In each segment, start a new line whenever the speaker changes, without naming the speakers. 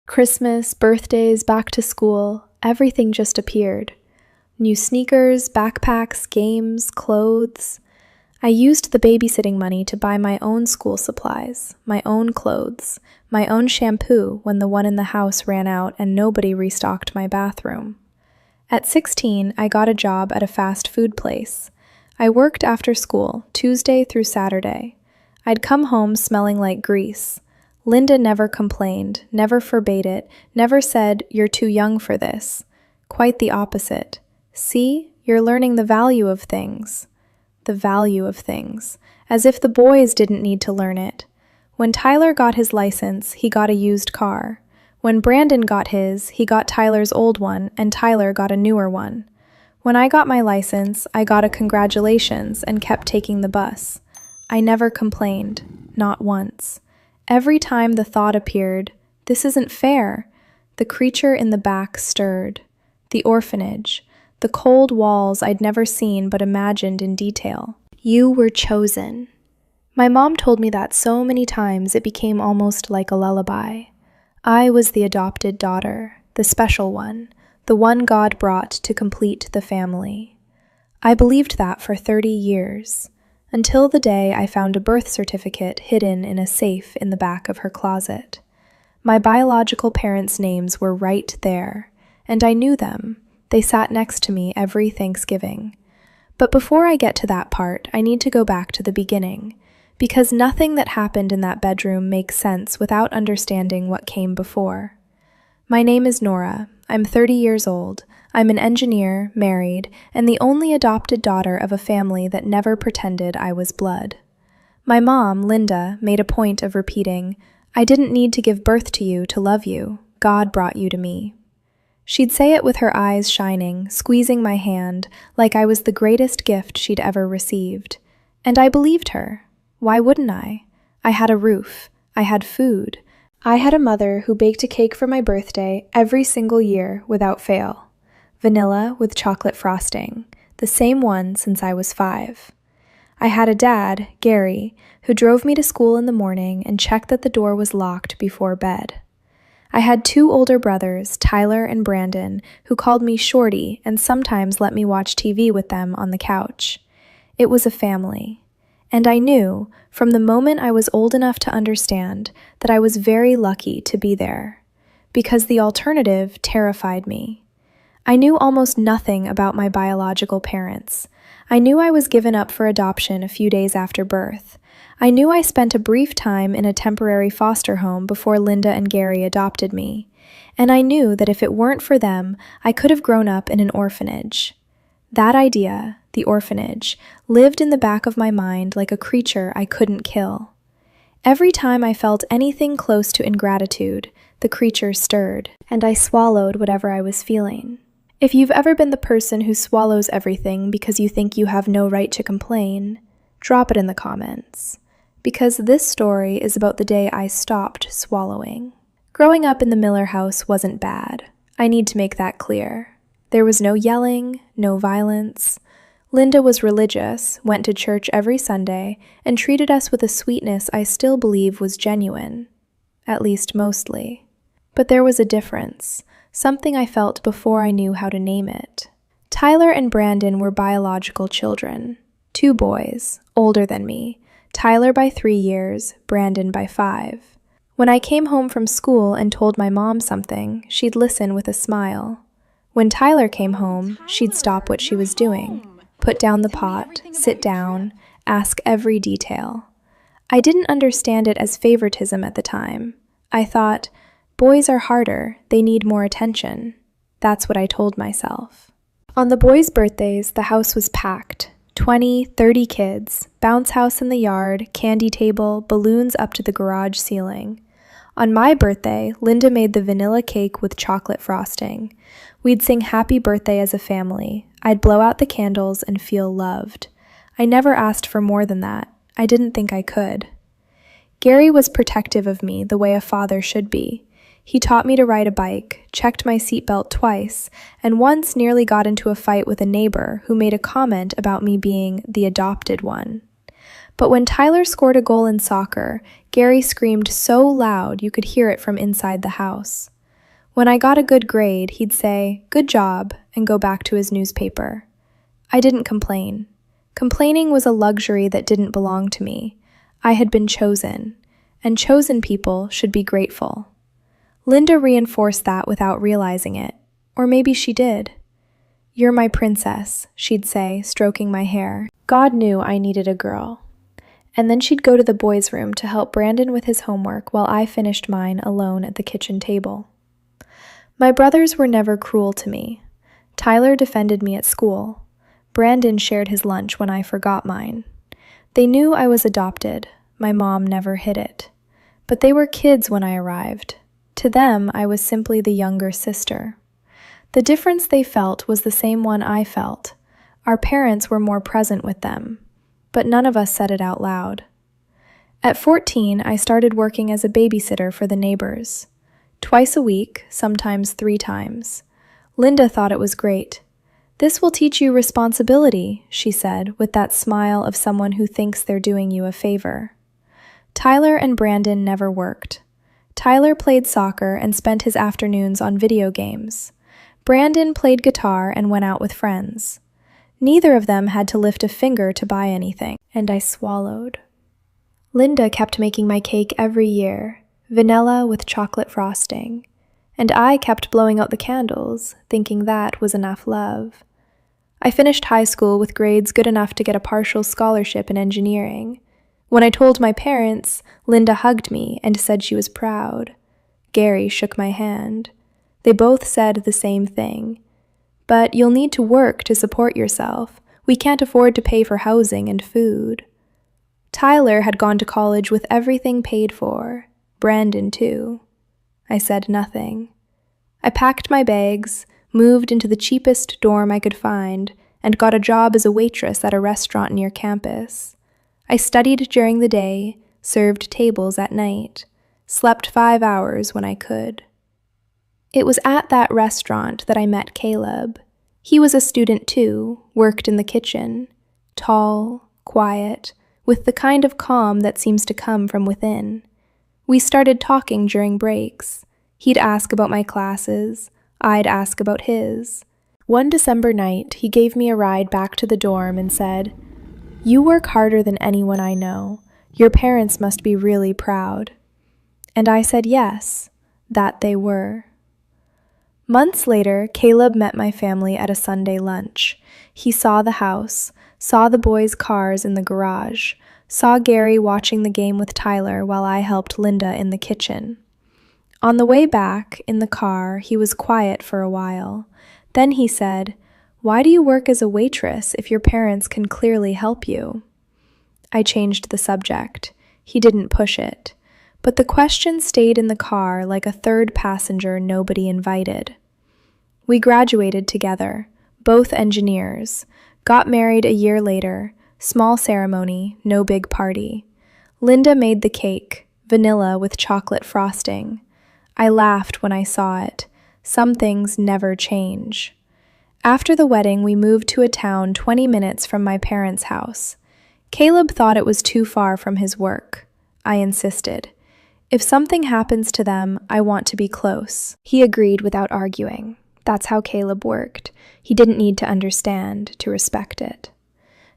Christmas, birthdays, back to school, everything just appeared. New sneakers, backpacks, games, clothes. I used the babysitting money to buy my own school supplies, my own clothes, my own shampoo when the one in the house ran out and nobody restocked my bathroom. At 16, I got a job at a fast food place. I worked after school, Tuesday through Saturday. I'd come home smelling like grease. Linda never complained, never forbade it, never said, "You're too young for this." Quite the opposite. "See, you're learning the value of things." The value of things. As if the boys didn't need to learn it. When Tyler got his license, he got a used car. When Brandon got his, he got Tyler's old one, and Tyler got a newer one. When I got my license, I got a congratulations and kept taking the bus. I never complained, not once. Every time the thought appeared, "This isn't fair," the creature in the back stirred. The orphanage, the cold walls I'd never seen but imagined in detail. You were chosen. My mom told me that so many times it became almost like a lullaby. I was the adopted daughter, the special one, the one God brought to complete the family. I believed that for 30 years. Until the day I found a birth certificate hidden in a safe in the back of her closet. My biological parents' names were right there, and I knew them. They sat next to me every Thanksgiving. But before I get to that part, I need to go back to the beginning, because nothing that happened in that bedroom makes sense without understanding what came before. My name is Nora. I'm 30 years old. I'm an engineer, married, and the only adopted daughter of a family that never pretended I was blood. My mom, Linda, made a point of repeating, "I didn't need to give birth to you to love you. God brought you to me." She'd say it with her eyes shining, squeezing my hand, like I was the greatest gift she'd ever received. And I believed her. Why wouldn't I? I had a roof. I had food. I had a mother who baked a cake for my birthday every single year without fail. Vanilla with chocolate frosting, the same one since I was 5. I had a dad, Gary, who drove me to school in the morning and checked that the door was locked before bed. I had 2 older brothers, Tyler and Brandon, who called me Shorty and sometimes let me watch TV with them on the couch. It was a family. And I knew, from the moment I was old enough to understand, that I was very lucky to be there, because the alternative terrified me. I knew almost nothing about my biological parents. I knew I was given up for adoption a few days after birth. I knew I spent a brief time in a temporary foster home before Linda and Gary adopted me. And I knew that if it weren't for them, I could have grown up in an orphanage. That idea, the orphanage, lived in the back of my mind like a creature I couldn't kill. Every time I felt anything close to ingratitude, the creature stirred, and I swallowed whatever I was feeling. If you've ever been the person who swallows everything because you think you have no right to complain, drop it in the comments. Because this story is about the day I stopped swallowing. Growing up in the Miller house wasn't bad. I need to make that clear. There was no yelling, no violence. Linda was religious, went to church every Sunday, and treated us with a sweetness I still believe was genuine. At least mostly. But there was a difference. Something I felt before I knew how to name it. Tyler and Brandon were biological children. 2 boys, older than me. Tyler by 3 years, Brandon by 5. When I came home from school and told my mom something, she'd listen with a smile. When Tyler came home, she'd stop what she was doing, put down the pot, sit down, ask every detail. I didn't understand it as favoritism at the time. I thought, boys are harder, they need more attention. That's what I told myself. On the boys' birthdays, the house was packed. 20, 30 kids, bounce house in the yard, candy table, balloons up to the garage ceiling. On my birthday, Linda made the vanilla cake with chocolate frosting. We'd sing happy birthday as a family. I'd blow out the candles and feel loved. I never asked for more than that. I didn't think I could. Gary was protective of me the way a father should be. He taught me to ride a bike, checked my seatbelt twice, and once nearly got into a fight with a neighbor who made a comment about me being the adopted one. But when Tyler scored a goal in soccer, Gary screamed so loud you could hear it from inside the house. When I got a good grade, he'd say, "Good job," and go back to his newspaper. I didn't complain. Complaining was a luxury that didn't belong to me. I had been chosen, and chosen people should be grateful. Linda reinforced that without realizing it, or maybe she did. "You're my princess," she'd say, stroking my hair. God knew I needed a girl. And then she'd go to the boys' room to help Brandon with his homework while I finished mine alone at the kitchen table. My brothers were never cruel to me. Tyler defended me at school. Brandon shared his lunch when I forgot mine. They knew I was adopted. My mom never hid it. But they were kids when I arrived. To them, I was simply the younger sister. The difference they felt was the same one I felt. Our parents were more present with them, but none of us said it out loud. At 14, I started working as a babysitter for the neighbors. Twice a week, sometimes 3 times. Linda thought it was great. "This will teach you responsibility," she said, with that smile of someone who thinks they're doing you a favor. Tyler and Brandon never worked. Tyler played soccer and spent his afternoons on video games. Brandon played guitar and went out with friends. Neither of them had to lift a finger to buy anything, and I swallowed. Linda kept making my cake every year, vanilla with chocolate frosting, and I kept blowing out the candles, thinking that was enough love. I finished high school with grades good enough to get a partial scholarship in engineering. When I told my parents, Linda hugged me and said she was proud. Gary shook my hand. They both said the same thing. "But you'll need to work to support yourself. We can't afford to pay for housing and food." Tyler had gone to college with everything paid for. Brandon, too. I said nothing. I packed my bags, moved into the cheapest dorm I could find, and got a job as a waitress at a restaurant near campus. I studied during the day, served tables at night, slept 5 hours when I could. It was at that restaurant that I met Caleb. He was a student too, worked in the kitchen. Tall, quiet, with the kind of calm that seems to come from within. We started talking during breaks. He'd ask about my classes. I'd ask about his. One December night, he gave me a ride back to the dorm and said, "You work harder than anyone I know. Your parents must be really proud." And I said yes, that they were. Months later, Caleb met my family at a Sunday lunch. He saw the house, saw the boys' cars in the garage, saw Gary watching the game with Tyler while I helped Linda in the kitchen. On the way back, in the car, he was quiet for a while. Then he said, "Why do you work as a waitress if your parents can clearly help you?" I changed the subject. He didn't push it. But the question stayed in the car like a third passenger nobody invited. We graduated together, both engineers, got married a year later, small ceremony, no big party. Linda made the cake, vanilla with chocolate frosting. I laughed when I saw it. Some things never change. After the wedding, we moved to a town 20 minutes from my parents' house. Caleb thought it was too far from his work. I insisted. "If something happens to them, I want to be close." He agreed without arguing. That's how Caleb worked. He didn't need to understand to respect it.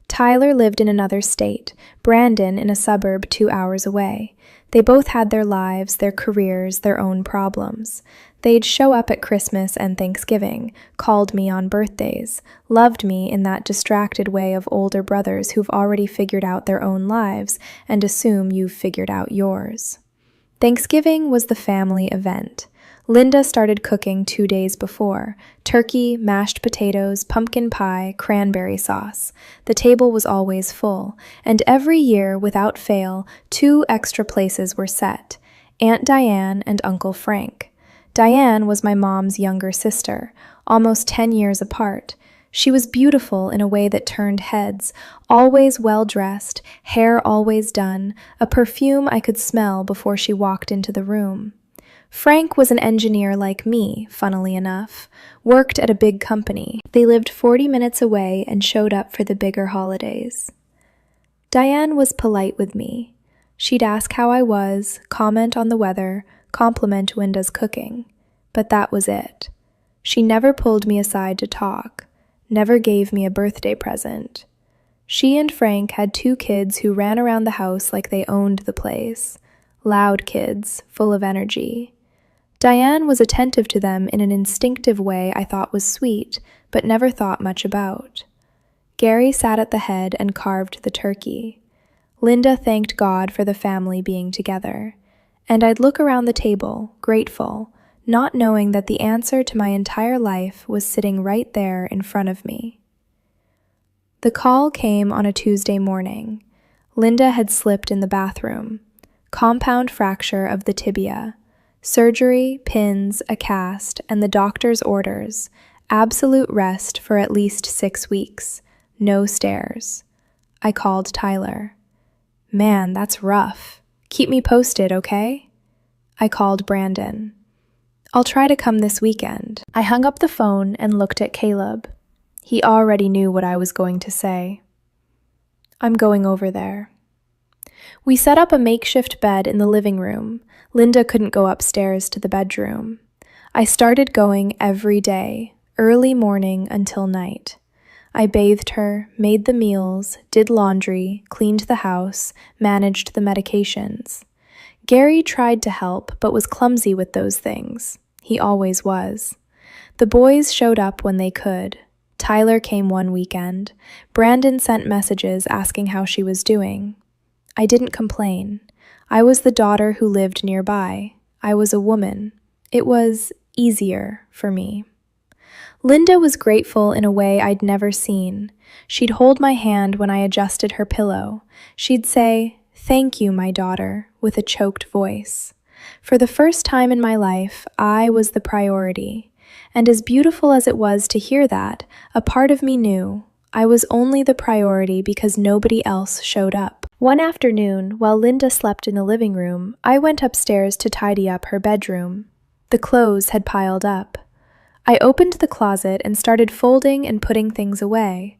Tyler lived in another state, Brandon in a suburb 2 hours away. They both had their lives, their careers, their own problems. They'd show up at Christmas and Thanksgiving, called me on birthdays, loved me in that distracted way of older brothers who've already figured out their own lives and assume you've figured out yours. Thanksgiving was the family event. Linda started cooking 2 days before. Turkey, mashed potatoes, pumpkin pie, cranberry sauce. The table was always full, and every year, without fail, 2 extra places were set. Aunt Diane and Uncle Frank. Diane was my mom's younger sister, almost 10 years apart. She was beautiful in a way that turned heads, always well-dressed, hair always done, a perfume I could smell before she walked into the room. Frank was an engineer like me, funnily enough, worked at a big company. They lived 40 minutes away and showed up for the bigger holidays. Diane was polite with me. She'd ask how I was, comment on the weather, compliment Linda's cooking. But that was it. She never pulled me aside to talk, never gave me a birthday present. She and Frank had 2 kids who ran around the house like they owned the place. Loud kids, full of energy. Diane was attentive to them in an instinctive way I thought was sweet, but never thought much about. Gary sat at the head and carved the turkey. Linda thanked God for the family being together. And I'd look around the table, grateful, not knowing that the answer to my entire life was sitting right there in front of me. The call came on a Tuesday morning. Linda had slipped in the bathroom. Compound fracture of the tibia. Surgery, pins, a cast, and the doctor's orders. Absolute rest for at least 6 weeks. No stairs. I called Tyler. Man, that's rough. Keep me posted, okay? I called Brandon. I'll try to come this weekend. I hung up the phone and looked at Caleb. He already knew what I was going to say. I'm going over there. We set up a makeshift bed in the living room. Linda couldn't go upstairs to the bedroom. I started going every day, early morning until night. I bathed her, made the meals, did laundry, cleaned the house, managed the medications. Gary tried to help, but was clumsy with those things. He always was. The boys showed up when they could. Tyler came one weekend. Brandon sent messages asking how she was doing. I didn't complain. I was the daughter who lived nearby. I was a woman. It was easier for me. Linda was grateful in a way I'd never seen. She'd hold my hand when I adjusted her pillow. She'd say, "Thank you, my daughter," with a choked voice. For the first time in my life, I was the priority. And as beautiful as it was to hear that, a part of me knew I was only the priority because nobody else showed up. One afternoon, while Linda slept in the living room, I went upstairs to tidy up her bedroom. The clothes had piled up. I opened the closet and started folding and putting things away.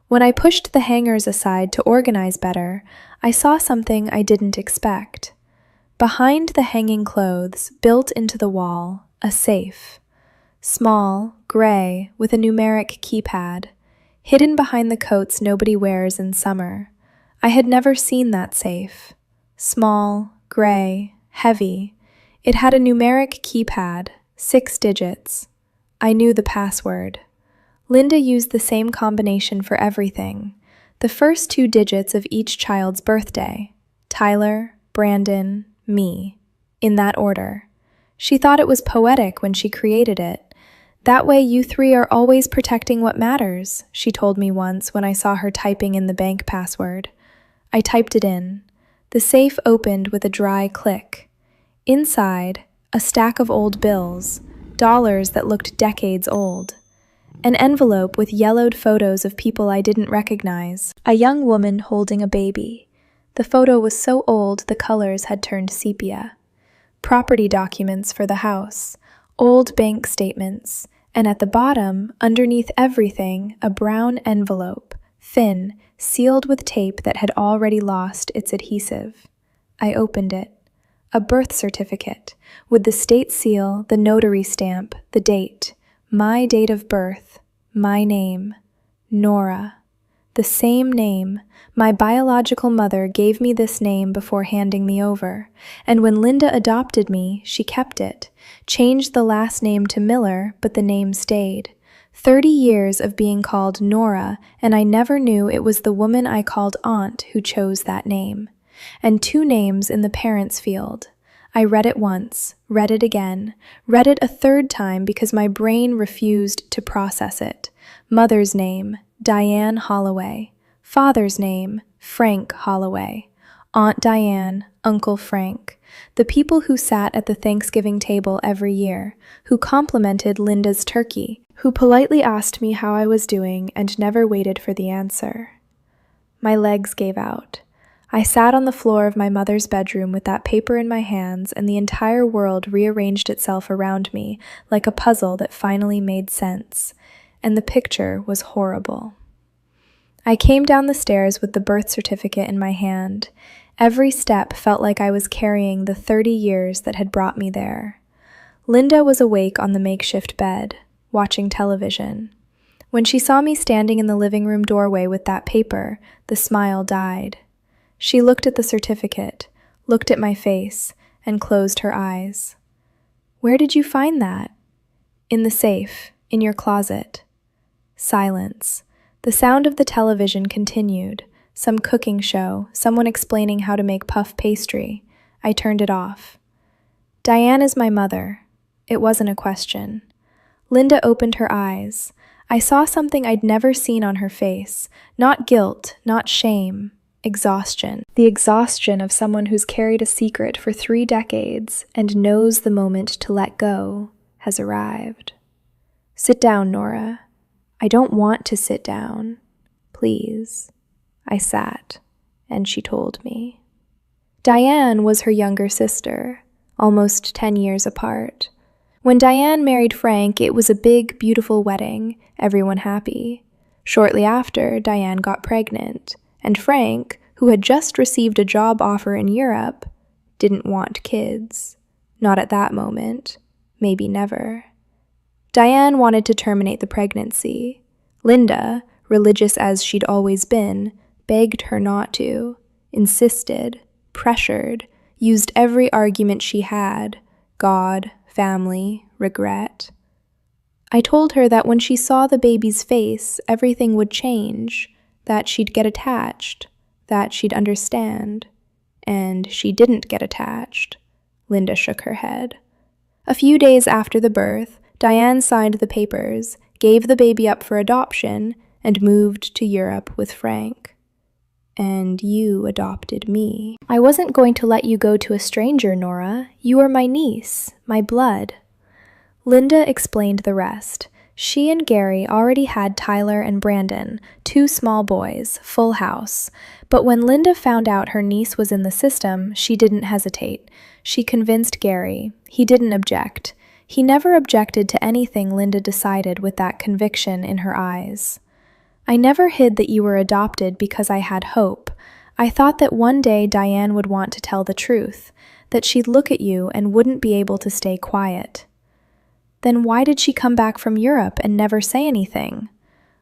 When I pushed the hangers aside to organize better, I saw something I didn't expect. Behind the hanging clothes, built into the wall, a safe. Small, gray, with a numeric keypad, hidden behind the coats nobody wears in summer. I had never seen that safe. Small, gray, heavy. It had a numeric keypad, 6 digits. I knew the password. Linda used the same combination for everything. The first 2 digits of each child's birthday. Tyler, Brandon, me. In that order. She thought it was poetic when she created it. That way you 3 are always protecting what matters, she told me once when I saw her typing in the bank password. I typed it in. The safe opened with a dry click. Inside, a stack of old bills, dollars that looked decades old. An envelope with yellowed photos of people I didn't recognize. A young woman holding a baby. The photo was so old the colors had turned sepia. Property documents for the house. Old bank statements. And at the bottom, underneath everything, a brown envelope, thin, sealed with tape that had already lost its adhesive. I opened it. A birth certificate, with the state seal, the notary stamp, the date, my date of birth, my name, Nora. The same name. My biological mother gave me this name before handing me over, and when Linda adopted me, she kept it, changed the last name to Miller, but the name stayed. 30 years of being called Nora, and I never knew it was the woman I called Aunt who chose that name. And 2 names in the parents field. I read it once, read it again, read it a 3rd time because my brain refused to process it. Mother's name, Diane Holloway. Father's name, Frank Holloway. Aunt Diane, Uncle Frank. The people who sat at the Thanksgiving table every year, who complimented Linda's turkey, who politely asked me how I was doing and never waited for the answer. My legs gave out. I sat on the floor of my mother's bedroom with that paper in my hands, and the entire world rearranged itself around me like a puzzle that finally made sense. And the picture was horrible. I came down the stairs with the birth certificate in my hand. Every step felt like I was carrying the 30 years that had brought me there. Linda was awake on the makeshift bed, watching television. When she saw me standing in the living room doorway with that paper, the smile died. She looked at the certificate, looked at my face, and closed her eyes. "Where did you find that?" "In the safe, in your closet." Silence. The sound of the television continued. Some cooking show, someone explaining how to make puff pastry. I turned it off. "Diane is my mother." It wasn't a question. Linda opened her eyes. I saw something I'd never seen on her face. Not guilt, not shame. Exhaustion. The exhaustion of someone who's carried a secret for 3 decades and knows the moment to let go has arrived. "Sit down, Nora." "I don't want to sit down." "Please." I sat, and she told me. Diane was her younger sister, almost 10 years apart. When Diane married Frank, it was a big, beautiful wedding, everyone happy. Shortly after, Diane got pregnant, and Frank, who had just received a job offer in Europe, didn't want kids. Not at that moment. Maybe never. Diane wanted to terminate the pregnancy. Linda, religious as she'd always been, begged her not to, insisted, pressured, used every argument she had, God, family, regret. I told her that when she saw the baby's face, everything would change, that she'd get attached, that she'd understand. And she didn't get attached. Linda shook her head. A few days after the birth, Diane signed the papers, gave the baby up for adoption, and moved to Europe with Frank. And you adopted me. "I wasn't going to let you go to a stranger, Nora. You are my niece, my blood." Linda explained the rest. She and Gary already had Tyler and Brandon, 2 small boys, full house. But when Linda found out her niece was in the system, she didn't hesitate. She convinced Gary. He didn't object. He never objected to anything Linda decided with that conviction in her eyes. "I never hid that you were adopted because I had hope. I thought that one day Diane would want to tell the truth, that she'd look at you and wouldn't be able to stay quiet." "Then why did she come back from Europe and never say anything?"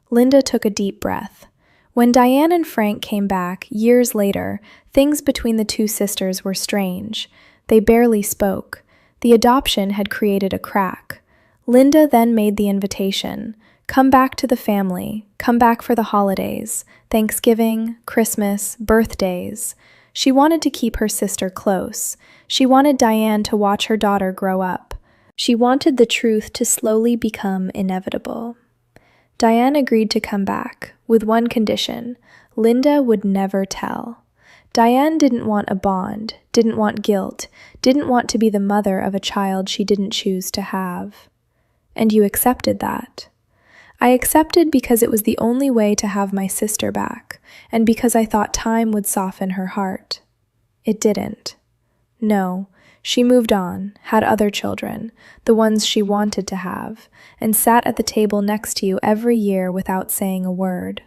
Linda took a deep breath. When Diane and Frank came back, years later, things between the 2 sisters were strange. They barely spoke. The adoption had created a crack. Linda then made the invitation. Come back to the family. Come back for the holidays. Thanksgiving, Christmas, birthdays. She wanted to keep her sister close. She wanted Diane to watch her daughter grow up. She wanted the truth to slowly become inevitable. Diane agreed to come back, with one condition: Linda would never tell. Diane didn't want a bond, didn't want guilt, didn't want to be the mother of a child she didn't choose to have. And you accepted that. I accepted because it was the only way to have my sister back, and because I thought time would soften her heart. It didn't. No, she moved on, had other children, the ones she wanted to have, and sat at the table next to you every year without saying a word.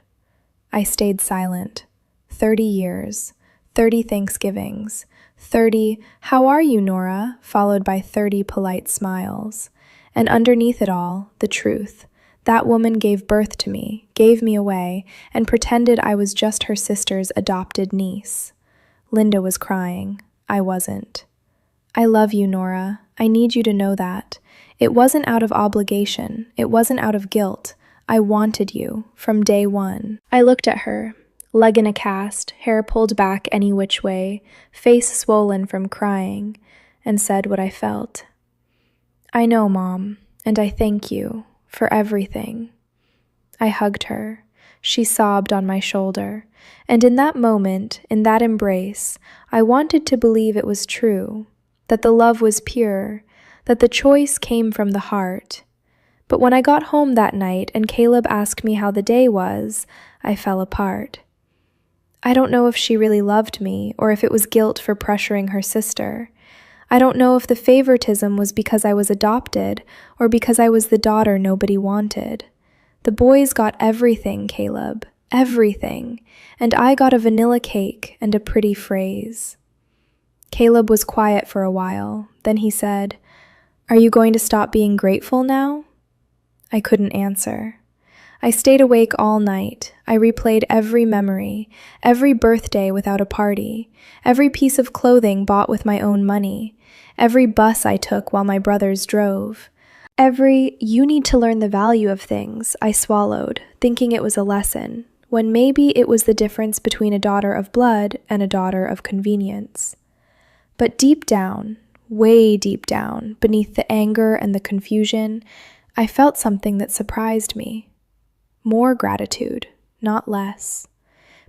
I stayed silent. 30 years, 30 Thanksgivings, 30, "How are you, Nora?" followed by 30 polite smiles. And underneath it all, the truth. That woman gave birth to me, gave me away, and pretended I was just her sister's adopted niece. Linda was crying. I wasn't. "I love you, Nora. I need you to know that. It wasn't out of obligation. It wasn't out of guilt. I wanted you, from day one." I looked at her, leg in a cast, hair pulled back any which way, face swollen from crying, and said what I felt. "I know, Mom, and I thank you. For everything." I hugged her. She sobbed on my shoulder, and in that moment, in that embrace, I wanted to believe it was true, that the love was pure, that the choice came from the heart. But when I got home that night and Caleb asked me how the day was, I fell apart. I don't know if she really loved me or if it was guilt for pressuring her sister. I don't know if the favoritism was because I was adopted or because I was the daughter nobody wanted. The boys got everything, Caleb, everything, and I got a vanilla cake and a pretty phrase. Caleb was quiet for a while. Then he said, Are you going to stop being grateful now? I couldn't answer. I stayed awake all night. I replayed every memory, every birthday without a party, every piece of clothing bought with my own money, every bus I took while my brothers drove. Every "you need to learn the value of things" I swallowed, thinking it was a lesson, when maybe it was the difference between a daughter of blood and a daughter of convenience. But deep down, way deep down, beneath the anger and the confusion, I felt something that surprised me. More gratitude, not less.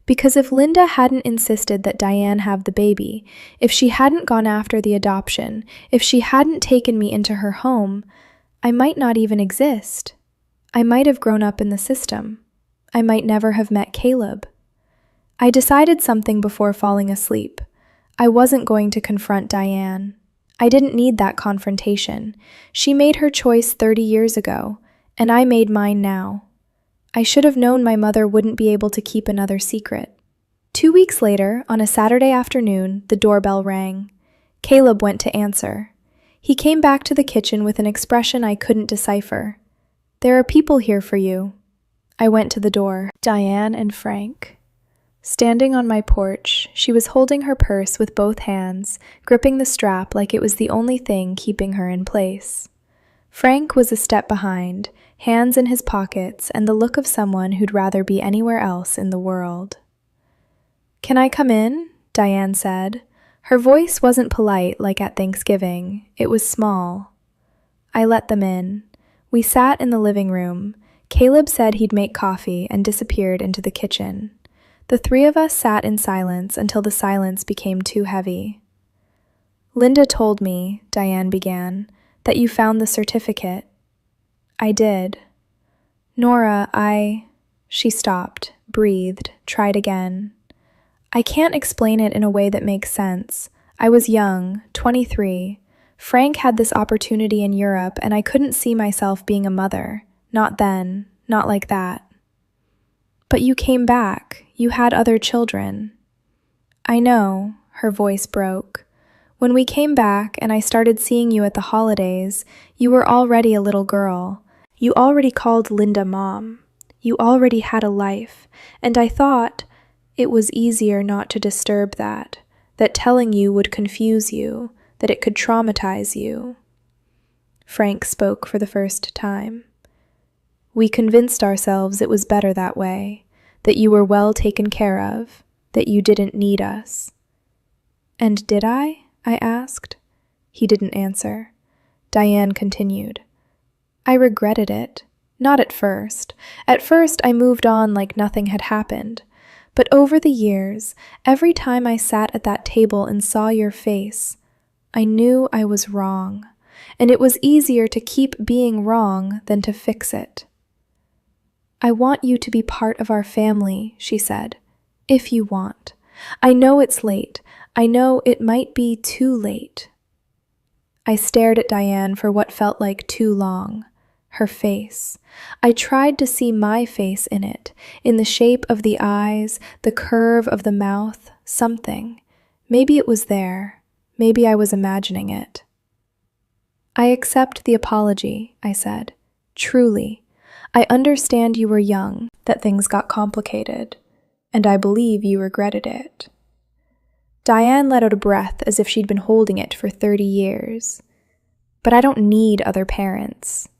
Because if Linda hadn't insisted that Diane have the baby, if she hadn't gone after the adoption, if she hadn't taken me into her home, I might not even exist. I might have grown up in the system. I might never have met Caleb. I decided something before falling asleep. I wasn't going to confront Diane. I didn't need that confrontation. She made her choice 30 years ago, and I made mine now. I should have known my mother wouldn't be able to keep another secret. 2 weeks later, on a Saturday afternoon, the doorbell rang. Caleb went to answer. He came back to the kitchen with an expression I couldn't decipher. "There are people here for you." I went to the door. Diane and Frank. Standing on my porch, she was holding her purse with both hands, gripping the strap like it was the only thing keeping her in place. Frank was a step behind, hands in his pockets and the look of someone who'd rather be anywhere else in the world. "Can I come in?" Diane said. Her voice wasn't polite like at Thanksgiving. It was small. I let them in. We sat in the living room. Caleb said he'd make coffee and disappeared into the kitchen. The three of us sat in silence until the silence became too heavy. "Linda told me," Diane began, "that you found the certificate." "I did." "Nora, She stopped, breathed, tried again. "I can't explain it in a way that makes sense. I was young, 23. Frank had this opportunity in Europe, and I couldn't see myself being a mother. Not then, not like that." "But you came back. You had other children." "I know," her voice broke. "When we came back and I started seeing you at the holidays, you were already a little girl. You already called Linda Mom. You already had a life, and I thought it was easier not to disturb that telling you would confuse you, that it could traumatize you." Frank spoke for the first time. "We convinced ourselves it was better that way, that you were well taken care of, that you didn't need us." "And did I?" I asked. He didn't answer. Diane continued. "I regretted it. Not at first. At first I moved on like nothing had happened. But over the years, every time I sat at that table and saw your face, I knew I was wrong, and it was easier to keep being wrong than to fix it." "I want you to be part of our family," she said, "if you want. I know it's late. I know it might be too late." I stared at Diane for what felt like too long. Her face. I tried to see my face in it, in the shape of the eyes, the curve of the mouth, something. Maybe it was there. Maybe I was imagining it. "I accept the apology," I said. "Truly. I understand you were young, that things got complicated, and I believe you regretted it." Diane let out a breath as if she'd been holding it for 30 years. "But I don't need other parents."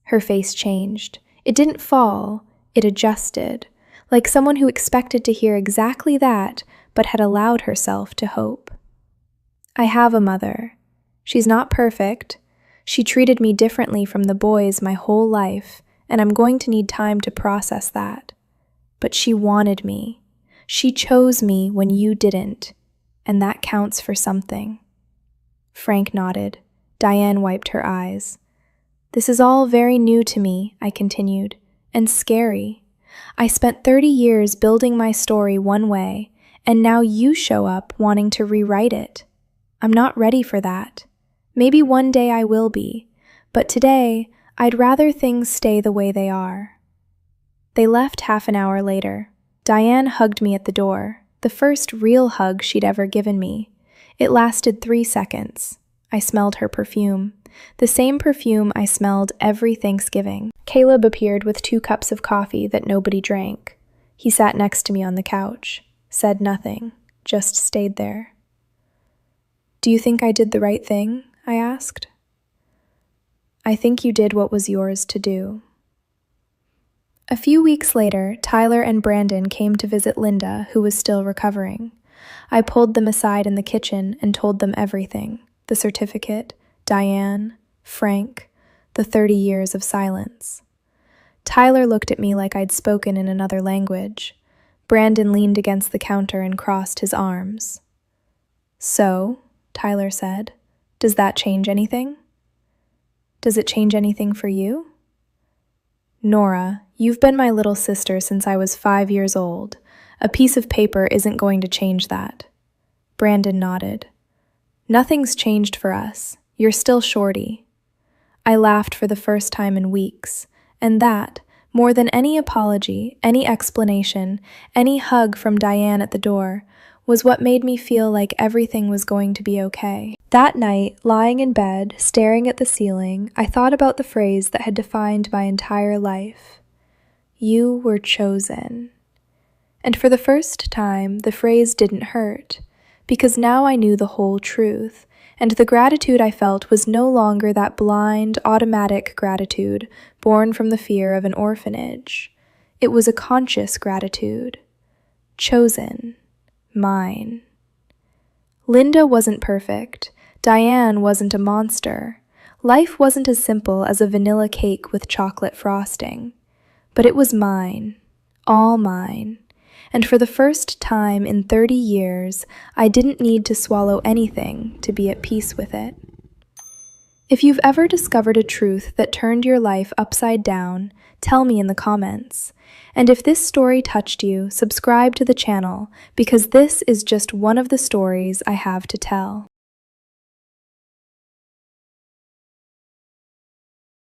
Her face changed. It didn't fall, it adjusted, like someone who expected to hear exactly that, but had allowed herself to hope. "I have a mother. She's not perfect. She treated me differently from the boys my whole life, and I'm going to need time to process that. But she wanted me. She chose me when you didn't, and that counts for something." Frank nodded. Diane wiped her eyes. "This is all very new to me," I continued, "and scary. I spent 30 years building my story one way, and now you show up wanting to rewrite it. I'm not ready for that. Maybe one day I will be, but today I'd rather things stay the way they are." They left half an hour later. Diane hugged me at the door, the first real hug she'd ever given me. It lasted 3 seconds. I smelled her perfume. the same perfume I smelled every Thanksgiving. Caleb appeared with 2 cups of coffee that nobody drank. He sat next to me on the couch, said nothing, just stayed there. "Do you think I did the right thing?" I asked. "I think you did what was yours to do." A few weeks later, Tyler and Brandon came to visit Linda, who was still recovering. I pulled them aside in the kitchen and told them everything: the certificate, Diane, Frank, the 30 years of silence. Tyler looked at me like I'd spoken in another language. Brandon leaned against the counter and crossed his arms. "So," Tyler said, "does that change anything?" "Does it change anything for you?" "Nora, you've been my little sister since I was 5 years old. A piece of paper isn't going to change that." Brandon nodded. "Nothing's changed for us. You're still Shorty." I laughed for the first time in weeks, and that, more than any apology, any explanation, any hug from Diane at the door, was what made me feel like everything was going to be okay. That night, lying in bed, staring at the ceiling, I thought about the phrase that had defined my entire life. You were chosen. And for the first time, the phrase didn't hurt, because now I knew the whole truth, and the gratitude I felt was no longer that blind, automatic gratitude born from the fear of an orphanage. It was a conscious gratitude. Chosen. Mine. Linda wasn't perfect. Diane wasn't a monster. Life wasn't as simple as a vanilla cake with chocolate frosting. But it was mine. All mine. And for the first time in 30 years, I didn't need to swallow anything to be at peace with it. If you've ever discovered a truth that turned your life upside down, tell me in the comments. And if this story touched you, subscribe to the channel, because this is just one of the stories I have to tell.